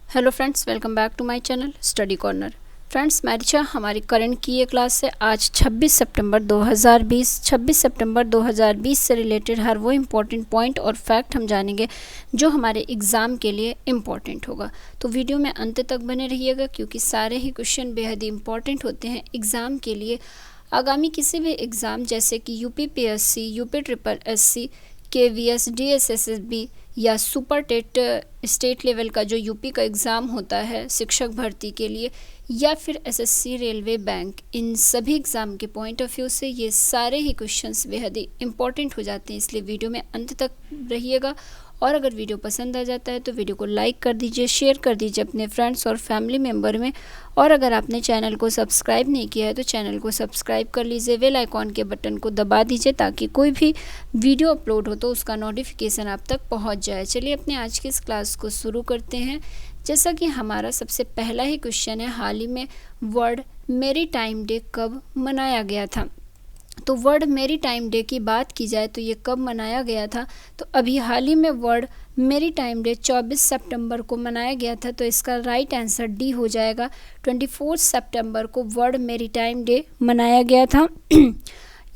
Hello friends, welcome back to my channel study corner. Friends, मैं रिचा, हमारी current की ये क्लास है आज 26 सितंबर 2020 से रिलेटेड हर वो इम्पोर्टेंट पॉइंट और फैक्ट हम जानेंगे जो हमारे एग्ज़ाम के लिए इम्पॉर्टेंट होगा। तो वीडियो में अंत तक बने रहिएगा क्योंकि सारे ही क्वेश्चन बेहद ही इम्पॉर्टेंट होते हैं एग्ज़ाम के लिए। आगामी किसी भी एग्ज़ाम जैसे कि UPPSC, UP triple SC, KVS, DSSSB या सुपर टेट स्टेट लेवल का जो यूपी का एग्ज़ाम होता है शिक्षक भर्ती के लिए, या फिर एसएससी, रेलवे, बैंक, इन सभी एग्ज़ाम के पॉइंट ऑफ व्यू से ये सारे ही क्वेश्चंस बेहद ही इंपॉर्टेंट हो जाते हैं। इसलिए वीडियो में अंत तक रहिएगा और अगर वीडियो पसंद आ जाता है तो वीडियो को लाइक कर दीजिए, शेयर कर दीजिए अपने फ्रेंड्स और फैमिली मेम्बर में। और अगर आपने चैनल को सब्सक्राइब नहीं किया है तो चैनल को सब्सक्राइब कर लीजिए, बेल आइकॉन के बटन को दबा दीजिए ताकि कोई भी वीडियो अपलोड हो तो उसका नोटिफिकेशन आप तक पहुंच जाए। चलिए अपने आज की इस क्लास को शुरू करते हैं। जैसा कि हमारा सबसे पहला ही क्वेश्चन है, हाल ही में वर्ल्ड मैरीटाइम डे कब मनाया गया था? तो वर्ल्ड मैरीटाइम डे की बात की जाए तो ये कब मनाया गया था? तो अभी हाल ही में वर्ल्ड मैरीटाइम डे 24 सितंबर को मनाया गया था। तो इसका राइट आंसर डी हो जाएगा। 24 सितंबर को वर्ल्ड मैरीटाइम डे मनाया गया था।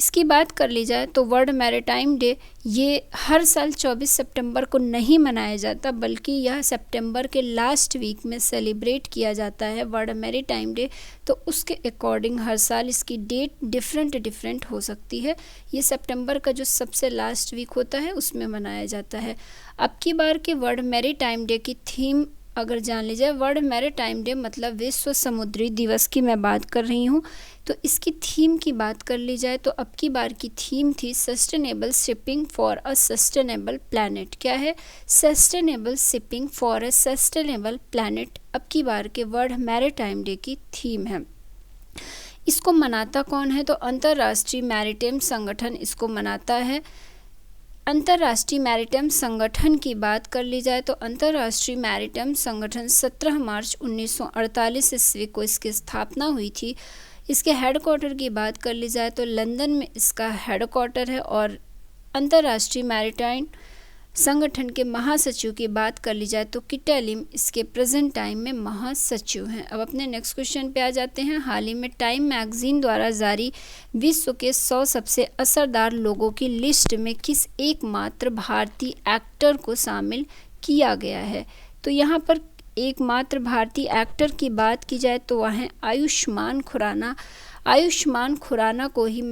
इसकी बात कर ली जाए तो वर्ल्ड मैरीटाइम डे ये हर साल 24 सितंबर को नहीं मनाया जाता, बल्कि यह सितंबर के लास्ट वीक में सेलिब्रेट किया जाता है वर्ल्ड मैरीटाइम डे। तो उसके अकॉर्डिंग हर साल इसकी डेट डिफरेंट हो सकती है। ये सितंबर का जो सबसे लास्ट वीक होता है उसमें मनाया जाता है। अब की बार के वर्ल्ड मैरीटाइम डे की थीम अगर जान ली जाए, वर्ल्ड मैरीटाइम डे मतलब विश्व समुद्री दिवस की मैं बात कर रही हूँ। तो इसकी थीम की बात कर ली जाए तो अब की बार की थीम थी sustainable shipping for a sustainable planet. क्या है? Sustainable shipping for a sustainable planet अब की बार के वर्ल्ड मैरीटाइम डे की थीम है। इसको मनाता कौन है? तो अंतर्राष्ट्रीय मैरीटाइम संगठन इसको मनाता है। अंतर्राष्ट्रीय मैरीटाइम संगठन की बात कर ली जाए तो अंतर्राष्ट्रीय मैरीटाइम संगठन 17 मार्च 1948 ईस्वी को इसकी स्थापना हुई थी। इसके हेडक्वार्टर की बात कर ली जाए तो लंदन में इसका हेडक्वार्टर है। और अंतर्राष्ट्रीय मैरीटाइम संगठन के महासचिव की बात कर ली जाए तो किटा लिम इसके प्रेजेंट टाइम में महासचिव हैं। अब अपने नेक्स्ट क्वेश्चन पे आ जाते हैं। हाल ही में टाइम मैगजीन द्वारा जारी विश्व के 100 सबसे असरदार लोगों की लिस्ट में किस एकमात्र भारतीय एक्टर को शामिल किया गया है? तो यहाँ पर एकमात्र भारतीय एक्टर की बात की जाए तो वह हैं आयुष्मान खुराना। आयुष्मान खुराना को ही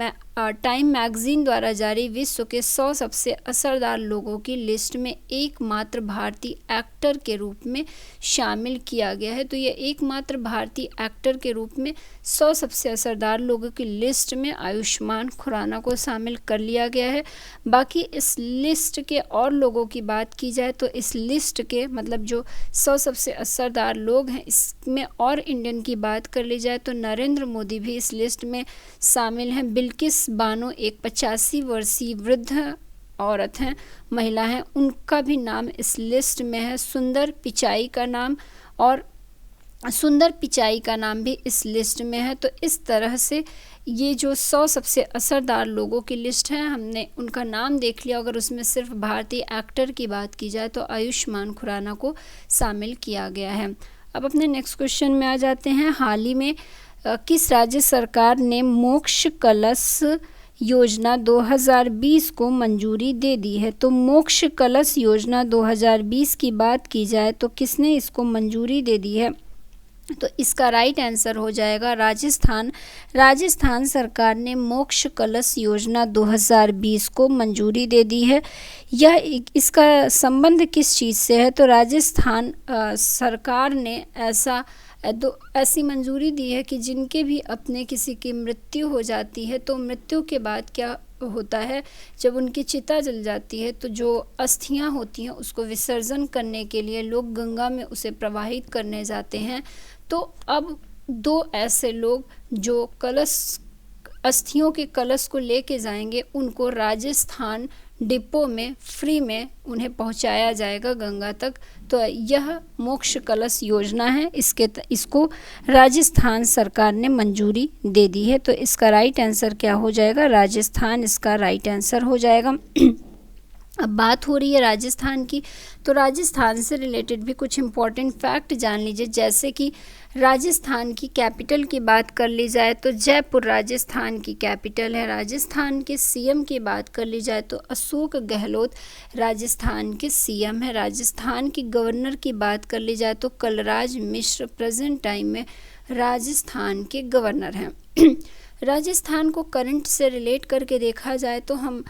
टाइम मैगजीन द्वारा जारी विश्व के 100 सबसे असरदार लोगों की लिस्ट में एकमात्र भारतीय एक्टर के रूप में शामिल किया गया है। तो ये एकमात्र भारतीय एक्टर के रूप में 100 सबसे असरदार लोगों की लिस्ट में आयुष्मान खुराना को शामिल कर लिया गया है। बाकी इस लिस्ट के और लोगों की बात की जाए तो इस लिस्ट के मतलब जो 100 सबसे असरदार लोग हैं इसमें और इंडियन की बात कर ली जाए तो नरेंद्र मोदी भी इस लिस्ट में शामिल हैं। बिल्किस बानो एक 85 वर्षीय वृद्ध औरत हैं, महिला हैं, उनका भी नाम इस लिस्ट में है। सुंदर पिचाई का नाम भी इस लिस्ट में है। तो इस तरह से ये जो 100 सबसे असरदार लोगों की लिस्ट है, हमने उनका नाम देख लिया। अगर उसमें सिर्फ भारतीय एक्टर की बात की जाए तो आयुष्मान खुराना को शामिल किया गया है। अब अपने नेक्स्ट क्वेश्चन में आ जाते हैं। हाल ही में किस राज्य सरकार ने मोक्ष कलश योजना 2020 को मंजूरी दे दी है? तो मोक्ष कलश योजना 2020 की बात की जाए तो किसने इसको मंजूरी दे दी है? तो इसका राइट आंसर हो जाएगा राजस्थान। राजस्थान सरकार ने मोक्ष कलश योजना 2020 को मंजूरी दे दी है। इसका संबंध किस चीज़ से है? तो राजस्थान सरकार ने ऐसी मंजूरी दी है कि जिनके भी अपने किसी की मृत्यु हो जाती है तो मृत्यु के बाद क्या होता है, जब उनकी चिता जल जाती है तो जो अस्थियां होती हैं उसको विसर्जन करने के लिए लोग गंगा में उसे प्रवाहित करने जाते हैं। तो अब 2 ऐसे लोग जो अस्थियों के कलश को लेके जाएंगे, उनको राजस्थान डिपो में फ्री में उन्हें पहुंचाया जाएगा गंगा तक। तो यह मोक्ष कलश योजना है, इसको राजस्थान सरकार ने मंजूरी दे दी है। तो इसका राइट आंसर क्या हो जाएगा? राजस्थान इसका राइट आंसर हो जाएगा। अब बात हो रही है राजस्थान की, तो राजस्थान से रिलेटेड भी कुछ इम्पोर्टेंट फैक्ट जान लीजिए। जैसे कि राजस्थान की कैपिटल की बात कर ली जाए तो जयपुर राजस्थान की कैपिटल है। राजस्थान के सीएम की बात कर ली जाए तो अशोक गहलोत राजस्थान के सीएम है। राजस्थान की गवर्नर की बात कर ली जाए तो कलराज मिश्र प्रेजेंट टाइम में राजस्थान के गवर्नर हैं। राजस्थान को करंट से रिलेट करके देखा जाए तो हम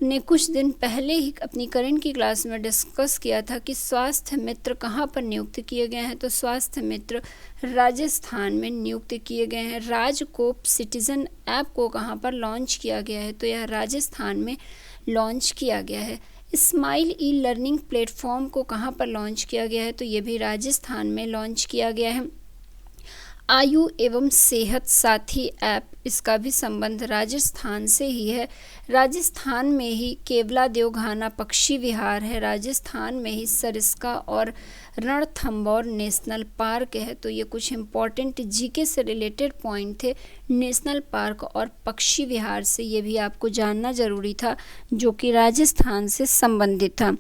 ने कुछ दिन पहले ही अपनी करंट की क्लास में डिस्कस किया था कि स्वास्थ्य मित्र कहाँ पर नियुक्त किए गए हैं, तो स्वास्थ्य मित्र राजस्थान में नियुक्त किए गए हैं। राजकोप सिटीजन ऐप को कहाँ पर लॉन्च किया गया है, तो यह राजस्थान में लॉन्च किया गया है। स्माइल ई लर्निंग प्लेटफॉर्म को कहाँ पर लॉन्च किया गया है, तो ये भी राजस्थान में लॉन्च किया गया है। आयु एवं सेहत साथी ऐप, इसका भी संबंध राजस्थान से ही है। राजस्थान में ही केवला देवघाना पक्षी विहार है। राजस्थान में ही सरिस्का और रणथंभौर नेशनल पार्क है। तो ये कुछ इम्पोर्टेंट जीके से रिलेटेड पॉइंट थे नेशनल पार्क और पक्षी विहार से, ये भी आपको जानना ज़रूरी था, जो कि राजस्थान से संबंधित था।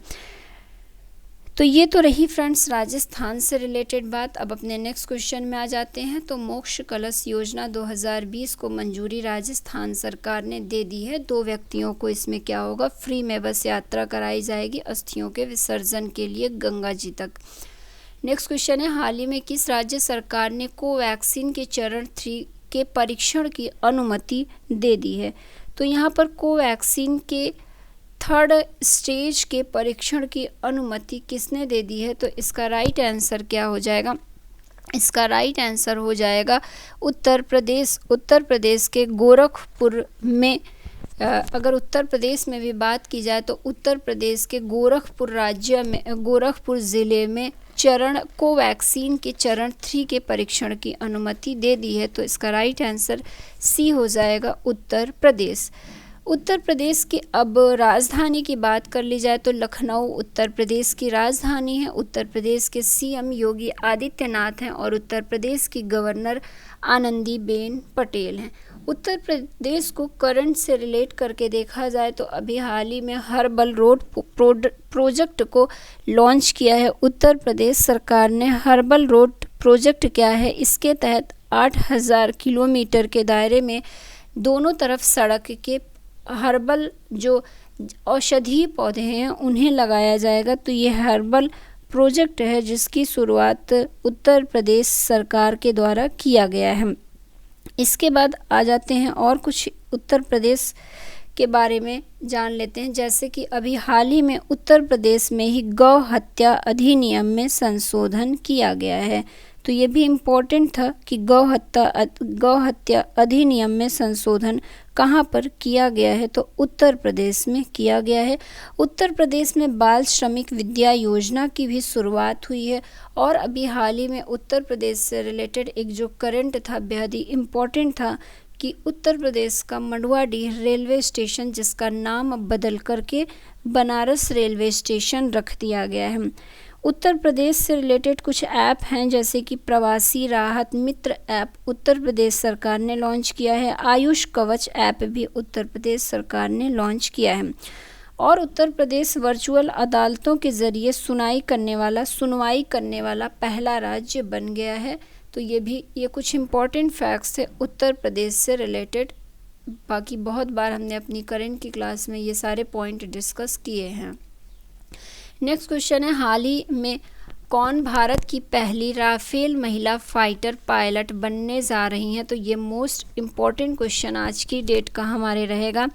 तो ये तो रही फ्रेंड्स राजस्थान से रिलेटेड बात। अब अपने नेक्स्ट क्वेश्चन में आ जाते हैं। तो मोक्ष कलश योजना 2020 को मंजूरी राजस्थान सरकार ने दे दी है। 2 व्यक्तियों को इसमें क्या होगा, फ्री में बस यात्रा कराई जाएगी अस्थियों के विसर्जन के लिए गंगा जी तक। नेक्स्ट क्वेश्चन है, हाल ही में किस राज्य सरकार ने कोवैक्सीन के चरण 3 के परीक्षण की अनुमति दे दी है। तो यहाँ पर कोवैक्सीन के 3rd स्टेज के परीक्षण की अनुमति किसने दे दी है, तो इसका राइट आंसर क्या हो जाएगा, इसका राइट आंसर हो जाएगा उत्तर प्रदेश। उत्तर प्रदेश के गोरखपुर में, अगर उत्तर प्रदेश में भी बात की जाए तो उत्तर प्रदेश के गोरखपुर राज्य में, गोरखपुर ज़िले में कोवैक्सीन के चरण 3 के परीक्षण की अनुमति दे दी है। तो इसका राइट आंसर सी हो जाएगा उत्तर प्रदेश। उत्तर प्रदेश की अब राजधानी की बात कर ली जाए तो लखनऊ उत्तर प्रदेश की राजधानी है। उत्तर प्रदेश के सीएम योगी आदित्यनाथ हैं और उत्तर प्रदेश की गवर्नर आनंदीबेन पटेल हैं। उत्तर प्रदेश को करंट से रिलेट करके देखा जाए तो अभी हाल ही में हर्बल रोड प्रोजेक्ट को लॉन्च किया है उत्तर प्रदेश सरकार ने। हर्बल रोड प्रोजेक्ट क्या है, इसके तहत 8000 किलोमीटर के दायरे में दोनों तरफ सड़क के हर्बल जो औषधीय पौधे हैं उन्हें लगाया जाएगा। तो ये हर्बल प्रोजेक्ट है जिसकी शुरुआत उत्तर प्रदेश सरकार के द्वारा किया गया है। इसके बाद आ जाते हैं और कुछ उत्तर प्रदेश के बारे में जान लेते हैं। जैसे कि अभी हाल ही में उत्तर प्रदेश में ही गौ हत्या अधिनियम में संशोधन किया गया है। तो ये भी इम्पोर्टेंट था कि गौ हत्या अधिनियम में संशोधन कहाँ पर किया गया है, तो उत्तर प्रदेश में किया गया है। उत्तर प्रदेश में बाल श्रमिक विद्या योजना की भी शुरुआत हुई है। और अभी हाल ही में उत्तर प्रदेश से रिलेटेड एक जो करंट था बेहद ही इम्पोर्टेंट था कि उत्तर प्रदेश का मंडुआडीह रेलवे स्टेशन, जिसका नाम बदल करके बनारस रेलवे स्टेशन रख दिया गया है। उत्तर प्रदेश से रिलेटेड कुछ ऐप हैं जैसे कि प्रवासी राहत मित्र ऐप उत्तर प्रदेश सरकार ने लॉन्च किया है। आयुष कवच ऐप भी उत्तर प्रदेश सरकार ने लॉन्च किया है। और उत्तर प्रदेश वर्चुअल अदालतों के ज़रिए सुनवाई करने वाला पहला राज्य बन गया है। तो ये कुछ इम्पॉर्टेंट फैक्ट्स थे उत्तर प्रदेश से रिलेटेड। बाकी बहुत बार हमने अपनी करंट की क्लास में ये सारे पॉइंट डिस्कस किए हैं। नेक्स्ट क्वेश्चन है, हाल ही में कौन भारत की पहली राफेल महिला फाइटर पायलट बनने जा रही हैं। तो ये मोस्ट इम्पॉर्टेंट क्वेश्चन आज की डेट का हमारे रहेगा।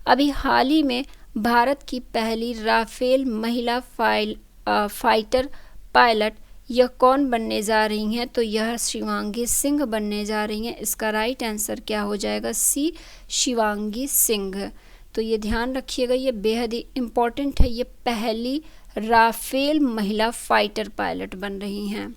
अभी हाल ही में भारत की पहली राफेल महिला फाइटर पायलट यह कौन बनने जा रही हैं, तो यह शिवांगी सिंह बनने जा रही हैं। इसका राइट आंसर क्या हो जाएगा, सी शिवांगी सिंह। तो ये ध्यान रखिएगा, ये बेहद ही इम्पॉर्टेंट है। ये पहली राफेल महिला फाइटर पायलट बन रही हैं।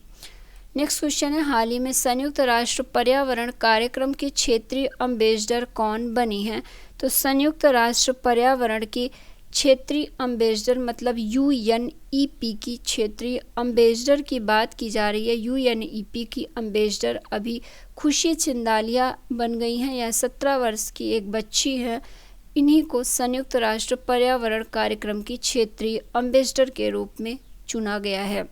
नेक्स्ट क्वेश्चन है, हाल ही में संयुक्त राष्ट्र पर्यावरण कार्यक्रम की क्षेत्रीय एम्बेसडर कौन बनी है। तो संयुक्त राष्ट्र पर्यावरण की क्षेत्रीय एम्बेसडर मतलब UNEP की क्षेत्रीय एम्बेसडर की बात की जा रही है। UNEP की एम्बेसडर अभी खुशी चिंदालिया बन गई हैं। यह 17 वर्ष की एक बच्ची है इन्हीं को संयुक्त राष्ट्र पर्यावरण कार्यक्रम की क्षेत्रीय एम्बेसडर के रूप में चुना गया है।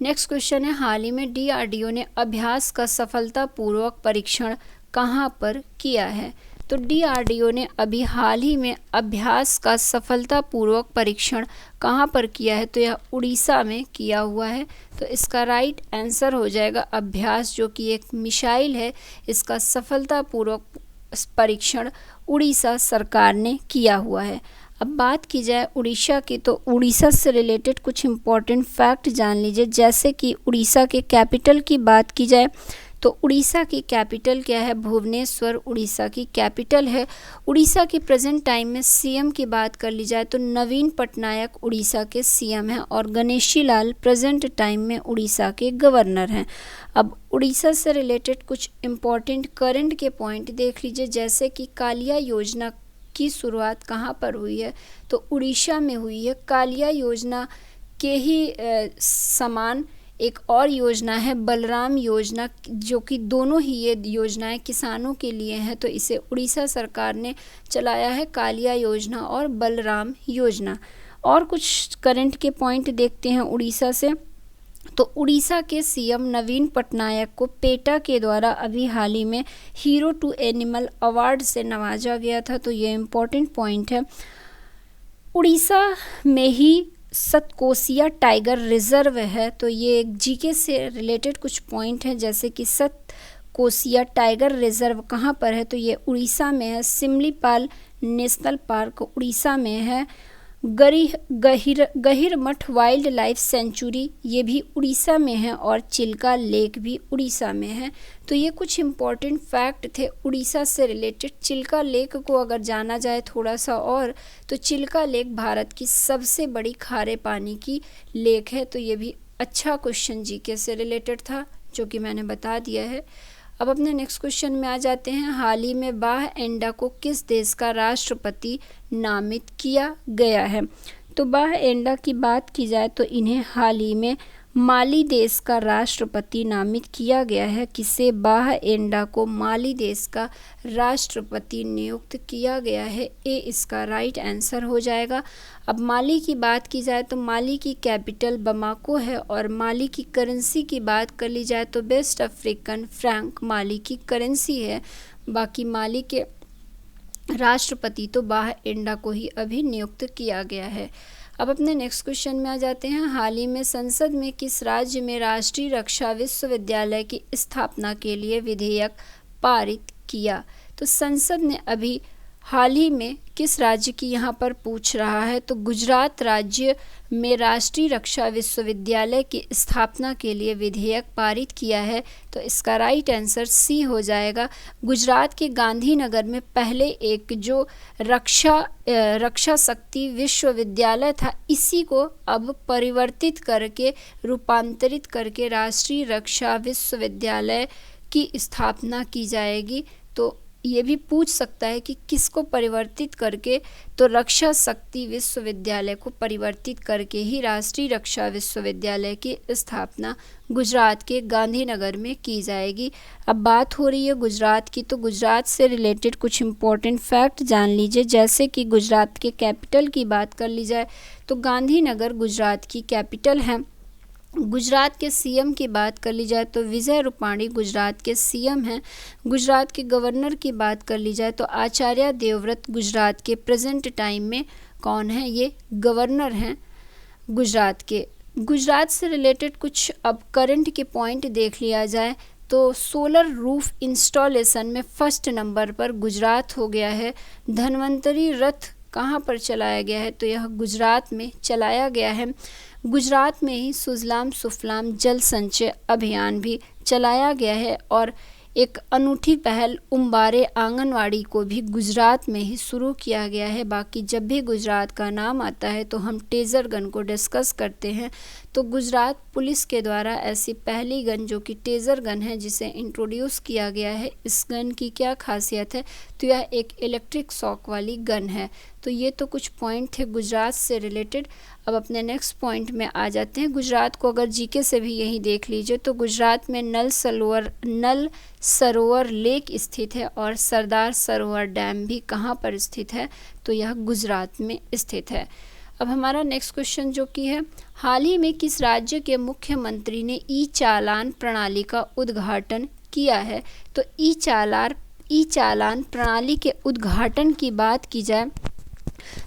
नेक्स्ट क्वेश्चन है, हाल ही में DRDO ने अभ्यास का सफलतापूर्वक परीक्षण कहाँ पर किया है? तो DRDO ने अभी हाल ही में अभ्यास का सफलतापूर्वक परीक्षण कहाँ पर किया है? तो यह उड़ीसा में किया हुआ है। तो इसका राइट आंसर हो जाएगा अभ्यास, जो कि एक मिसाइल है। इसका सफलतापूर्वक परीक्षण उड़ीसा सरकार ने किया हुआ है। अब बात की जाए उड़ीसा की, तो उड़ीसा से रिलेटेड कुछ इम्पॉर्टेंट फैक्ट जान लीजिए। जैसे कि उड़ीसा के कैपिटल की बात की जाए तो उड़ीसा की कैपिटल क्या है? भुवनेश्वर उड़ीसा की कैपिटल है। उड़ीसा के प्रेजेंट टाइम में सीएम की बात कर ली जाए तो नवीन पटनायक उड़ीसा के सीएम हैं और गणेशी लाल प्रेजेंट टाइम में उड़ीसा के गवर्नर हैं। अब उड़ीसा से रिलेटेड कुछ इम्पॉर्टेंट करंट के पॉइंट देख लीजिए। जैसे कि कालिया योजना की शुरुआत कहाँ पर हुई है? तो उड़ीसा में हुई है। कालिया योजना के ही समान एक और योजना है बलराम योजना, जो कि दोनों ही ये योजनाएं किसानों के लिए हैं। तो इसे उड़ीसा सरकार ने चलाया है, कालिया योजना और बलराम योजना। और कुछ करंट के पॉइंट देखते हैं उड़ीसा से। तो उड़ीसा के सीएम नवीन पटनायक को पेटा के द्वारा अभी हाल ही में हीरो टू एनिमल अवार्ड से नवाजा गया था। तो ये इम्पोर्टेंट पॉइंट है। उड़ीसा में ही सतकोसिया टाइगर रिजर्व है। तो ये एक जीके से रिलेटेड कुछ पॉइंट हैं। जैसे कि सतकोसिया टाइगर रिजर्व कहाँ पर है? तो ये उड़ीसा में है। सिमलीपाल नेशनल पार्क उड़ीसा में है। गहिरमठ वाइल्ड लाइफ सेंचुरी ये भी उड़ीसा में है और चिल्का लेक भी उड़ीसा में है। तो ये कुछ इम्पॉर्टेंट फैक्ट थे उड़ीसा से रिलेटेड। चिल्का लेक को अगर जाना जाए थोड़ा सा और, तो चिल्का लेक भारत की सबसे बड़ी खारे पानी की लेक है। तो ये भी अच्छा क्वेश्चन जीके से रिलेटेड था, जो कि मैंने बता दिया है। अब अपने नेक्स्ट क्वेश्चन में आ जाते हैं। हाल ही में बाह एंडा को किस देश का राष्ट्रपति नामित किया गया है? तो बाह एंडा की बात की जाए तो इन्हें हाल ही में माली देश का राष्ट्रपति नामित किया गया है। किसे? बाह एंडा को माली देश का राष्ट्रपति नियुक्त किया गया है। ए इसका राइट आंसर हो जाएगा। अब माली की बात की जाए तो माली की कैपिटल बमाको है और माली की करेंसी की बात कर ली जाए तो वेस्ट अफ्रीकन फ्रैंक माली की करेंसी है। बाकी माली के राष्ट्रपति तो बाह एंडा को ही अभी नियुक्त किया गया है। अब अपने नेक्स्ट क्वेश्चन में आ जाते हैं। हाल ही में संसद में किस राज्य में राष्ट्रीय रक्षा विश्वविद्यालय की स्थापना के लिए विधेयक पारित किया? तो संसद ने अभी हाल ही में किस राज्य की यहाँ पर पूछ रहा है? तो गुजरात राज्य में राष्ट्रीय रक्षा विश्वविद्यालय की स्थापना के लिए विधेयक पारित किया है। तो इसका राइट आंसर सी हो जाएगा। गुजरात के गांधीनगर में पहले एक जो रक्षा शक्ति विश्वविद्यालय था, इसी को अब परिवर्तित करके रूपांतरित करके राष्ट्रीय रक्षा विश्वविद्यालय की स्थापना की जाएगी। तो ये भी पूछ सकता है कि किसको परिवर्तित करके? तो रक्षा शक्ति विश्वविद्यालय को परिवर्तित करके ही राष्ट्रीय रक्षा विश्वविद्यालय की स्थापना गुजरात के गांधीनगर में की जाएगी। अब बात हो रही है गुजरात की, तो गुजरात से रिलेटेड कुछ इम्पोर्टेंट फैक्ट जान लीजिए। जैसे कि गुजरात के कैपिटल की बात कर ली जाए तो गांधीनगर गुजरात की कैपिटल है। गुजरात के सीएम की बात कर ली जाए तो विजय रूपाणी गुजरात के सीएम हैं। गुजरात के गवर्नर की बात कर ली जाए तो आचार्य देवव्रत गुजरात के प्रेजेंट टाइम में कौन है? ये गवर्नर हैं गुजरात के। गुजरात से रिलेटेड कुछ अब करंट के पॉइंट देख लिया जाए तो सोलर रूफ इंस्टॉलेशन में फर्स्ट नंबर पर गुजरात हो गया है। धन्वंतरी रथ कहाँ पर चलाया गया है? तो यह गुजरात में चलाया गया है। गुजरात में ही सुजलाम सुफलाम जल संचय अभियान भी चलाया गया है और एक अनूठी पहल उम्बारे आंगनवाड़ी को भी गुजरात में ही शुरू किया गया है। बाकी जब भी गुजरात का नाम आता है तो हम टेज़र गन को डिस्कस करते हैं। तो गुजरात पुलिस के द्वारा ऐसी पहली गन जो कि टेज़र गन है जिसे इंट्रोड्यूस किया गया है। इस गन की क्या खासियत है? तो यह एक इलेक्ट्रिक शॉक वाली गन है। तो ये तो कुछ पॉइंट थे गुजरात से रिलेटेड। अब अपने नेक्स्ट पॉइंट में आ जाते हैं। गुजरात को अगर जीके से भी यही देख लीजिए तो गुजरात में नल सरोवर लेक स्थित है और सरदार सरोवर डैम भी कहाँ पर स्थित है, तो यह गुजरात में स्थित है। अब हमारा नेक्स्ट क्वेश्चन जो कि है, हाल ही में किस राज्य के मुख्यमंत्री ने ई चालान प्रणाली का उद्घाटन किया है, तो ई चालान प्रणाली के उद्घाटन की बात की जाए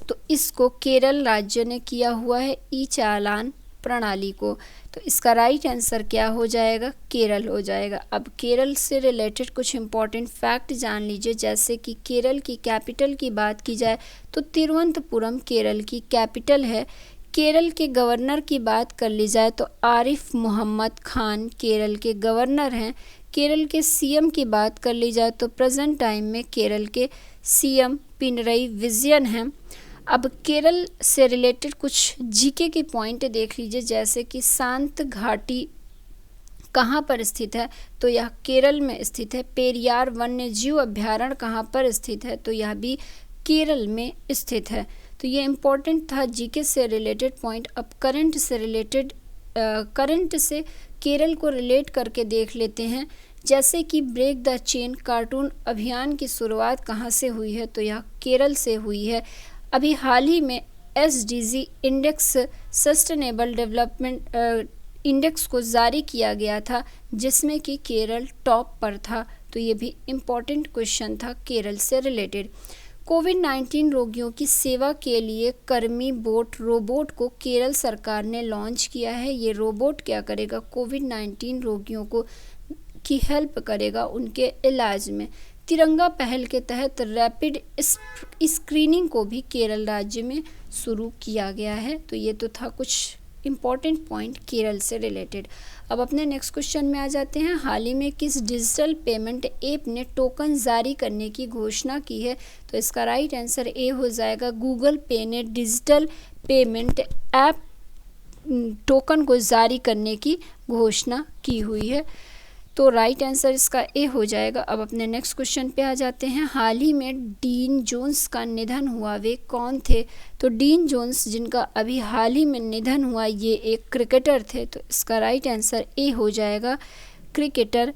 तो इसको केरल राज्य ने किया हुआ है, ई चालान प्रणाली को। तो इसका राइट आंसर क्या हो जाएगा, केरल हो जाएगा। अब केरल से रिलेटेड कुछ इंपॉर्टेंट फैक्ट जान लीजिए, जैसे कि केरल की कैपिटल की बात की जाए तो तिरुवनंतपुरम केरल की कैपिटल है। केरल के गवर्नर की बात कर ली जाए तो आरिफ मोहम्मद खान केरल के गवर्नर हैं। केरल के सीएम की बात कर ली जाए तो प्रेजेंट टाइम में केरल के सीएम पिनरई विजयन हैं। अब केरल से रिलेटेड कुछ जीके की पॉइंट देख लीजिए, जैसे कि शांत घाटी कहाँ पर स्थित है, तो यह केरल में स्थित है। पेरियार वन्य जीव अभ्यारण्य कहाँ पर स्थित है, तो यह भी केरल में स्थित है। तो ये इम्पोर्टेंट था जीके से रिलेटेड पॉइंट। अब करंट से केरल को रिलेट करके देख लेते हैं, जैसे कि ब्रेक द चेन कार्टून अभियान की शुरुआत कहाँ से हुई है, तो यह केरल से हुई है। अभी हाल ही में SDG index sustainable development index को जारी किया गया था, जिसमें कि केरल टॉप पर था। तो ये भी इम्पॉर्टेंट क्वेश्चन था केरल से रिलेटेड। कोविड-19 रोगियों की सेवा के लिए कर्मी रोबोट को केरल सरकार ने लॉन्च किया है। ये रोबोट क्या करेगा, कोविड-19 रोगियों को की हेल्प करेगा उनके इलाज में। तिरंगा पहल के तहत रैपिड स्क्रीनिंग को भी केरल राज्य में शुरू किया गया है। तो ये तो था कुछ इम्पॉर्टेंट पॉइंट केरल से रिलेटेड। अब अपने नेक्स्ट क्वेश्चन में आ जाते हैं। हाल ही में किस डिजिटल पेमेंट ऐप ने टोकन जारी करने की घोषणा की है, तो इसका राइट आंसर ए हो जाएगा। गूगल पे ने डिजिटल पेमेंट ऐप टोकन को जारी करने की घोषणा की हुई है, तो राइट आंसर इसका ए हो जाएगा। अब अपने नेक्स्ट क्वेश्चन पे आ जाते हैं। हाल ही में डीन जोन्स का निधन हुआ, वे कौन थे, तो डीन जोन्स जिनका अभी हाल ही में निधन हुआ ये एक क्रिकेटर थे, तो इसका राइट आंसर ए हो जाएगा क्रिकेटर।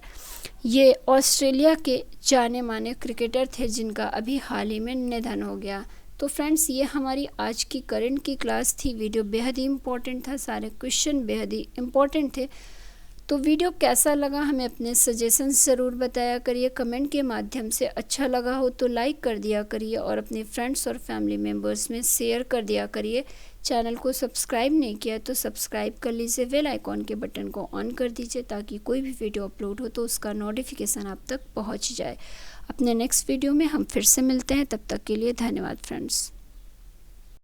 ये ऑस्ट्रेलिया के जाने माने क्रिकेटर थे जिनका अभी हाल ही में निधन हो गया। तो फ्रेंड्स ये हमारी आज की करंट की क्लास थी। वीडियो बेहद ही इम्पोर्टेंट था, सारे क्वेश्चन बेहद ही इम्पोर्टेंट थे। तो वीडियो कैसा लगा हमें अपने सजेशंस ज़रूर बताया करिए कमेंट के माध्यम से। अच्छा लगा हो तो लाइक कर दिया करिए और अपने फ्रेंड्स और फैमिली मेम्बर्स में शेयर कर दिया करिए। चैनल को सब्सक्राइब नहीं किया तो सब्सक्राइब कर लीजिए, बेल आइकॉन के बटन को ऑन कर दीजिए ताकि कोई भी वीडियो अपलोड हो तो उसका नोटिफिकेशन आप तक पहुँच जाए। अपने नेक्स्ट वीडियो में हम फिर से मिलते हैं, तब तक के लिए धन्यवाद फ्रेंड्स।